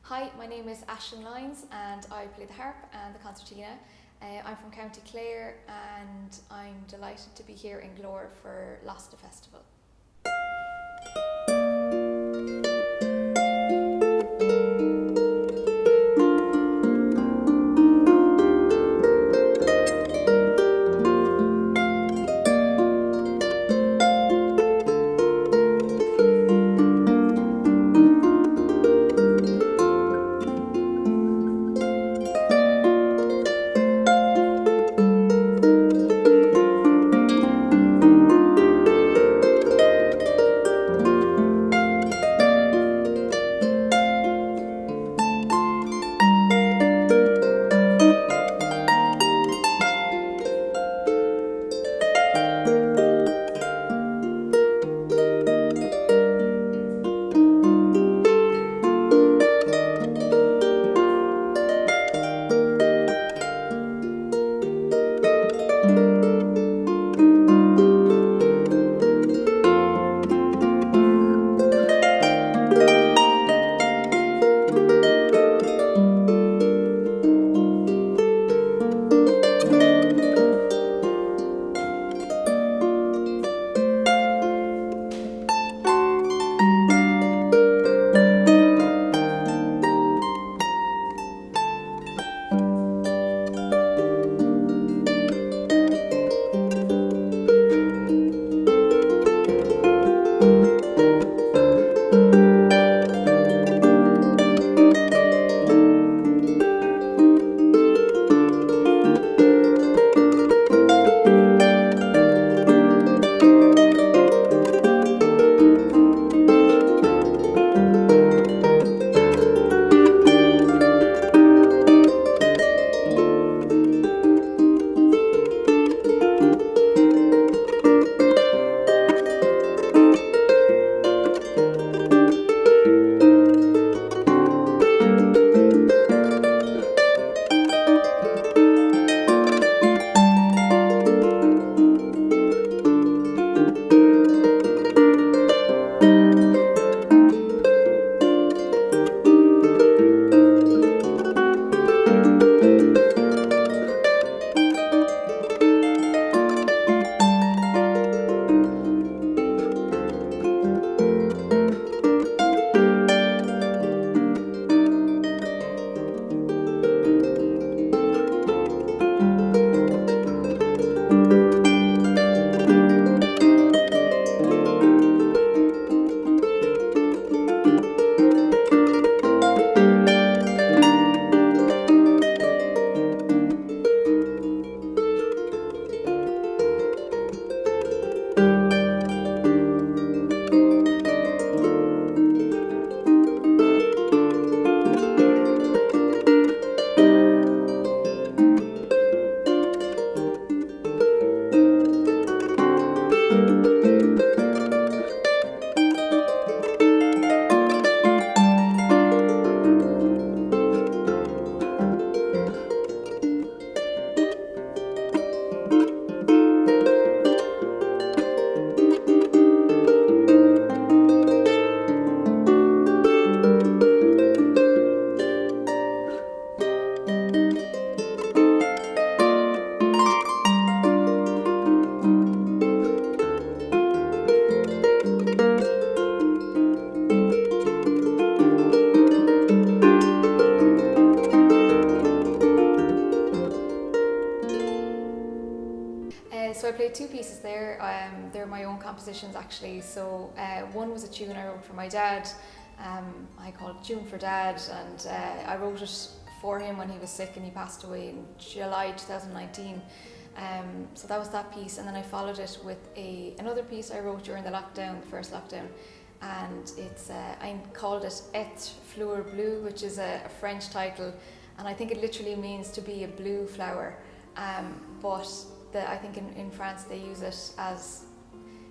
Hi, my name is Lyons and I play the harp and the concertina. I'm from County Clare and I'm delighted to be here in Glór for Lasta Festival. So I played two pieces there. They're my own compositions actually. So one was a tune I wrote for my dad. I called it Tune for Dad, and I wrote it for him when he was sick and he passed away in July 2019. So that was that piece, and then I followed it with another piece I wrote during the lockdown, the first lockdown, and it's I called it Et Fleur Bleu, which is a French title, and I think it literally means to be a blue flower. But I think in France they use it as,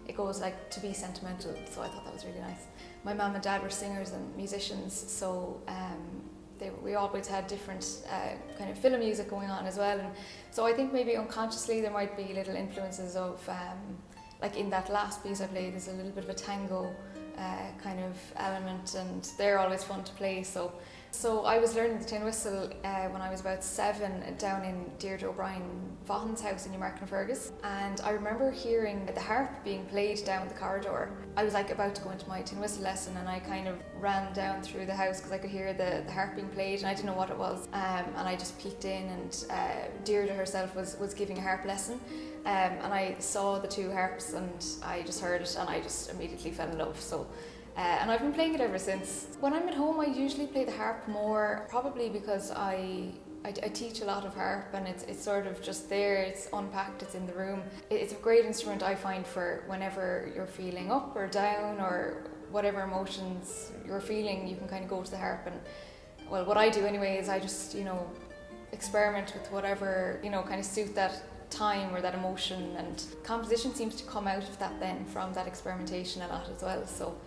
it goes like to be sentimental, so I thought that was really nice. My mum and dad were singers and musicians, so we always had different kind of film music going on as well, and so I think maybe unconsciously there might be little influences of like in that last piece I played, there's a little bit of a tango kind of element, and they're always fun to play, so So I was learning the tin whistle when I was about 7 down in Deirdre O'Brien Vaughan's house in Newmarket and Fergus, and I remember hearing the harp being played down the corridor. I was like about to go into my tin whistle lesson, and I kind of ran down through the house because I could hear the harp being played and I didn't know what it was, and I just peeked in, and Deirdre herself was giving a harp lesson, and I saw the 2 harps and I just heard it and I just immediately fell in love. So and I've been playing it ever since. When I'm at home, I usually play the harp more, probably because I teach a lot of harp, and it's sort of just there, it's unpacked, it's in the room. It's a great instrument, I find, for whenever you're feeling up or down or whatever emotions you're feeling, you can kind of go to the harp. And well, what I do anyway is I just, experiment with whatever, kind of suit that time or that emotion, and composition seems to come out of that then, from that experimentation a lot as well. So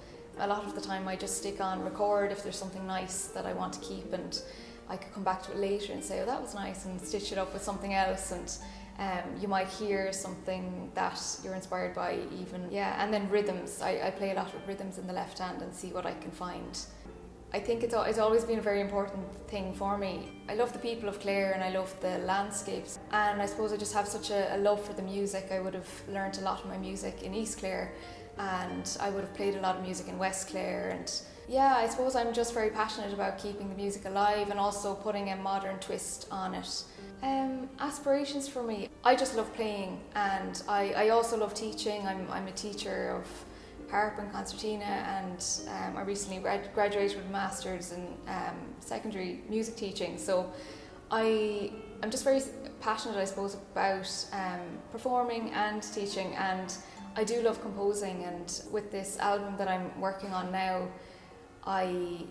a lot of the time I just stick on record if there's something nice that I want to keep, and I could come back to it later and say, oh, that was nice, and stitch it up with something else. And you might hear something that you're inspired by even. Yeah, and then rhythms. I play a lot with rhythms in the left hand and see what I can find. I think it's always been a very important thing for me. I love the people of Clare and I love the landscapes, and I suppose I just have such a love for the music. I would have learnt a lot of my music in East Clare, and I would have played a lot of music in West Clare, and yeah, I suppose I'm just very passionate about keeping the music alive and also putting a modern twist on it. Aspirations for me, I just love playing, and I also love teaching. I'm a teacher of harp and concertina, and I recently graduated with a master's in secondary music teaching. So I'm just very passionate, I suppose, about performing and teaching, and I do love composing. And with this album that I'm working on now, I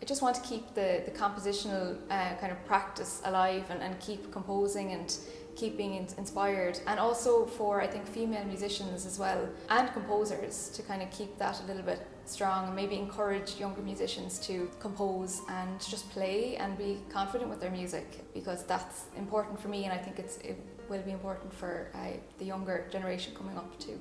just want to keep the compositional kind of practice alive, and keep composing and keep being inspired, and also for, I think, female musicians as well and composers to kind of keep that a little bit strong, and maybe encourage younger musicians to compose and just play and be confident with their music, because that's important for me, and I think it will be important for the younger generation coming up too.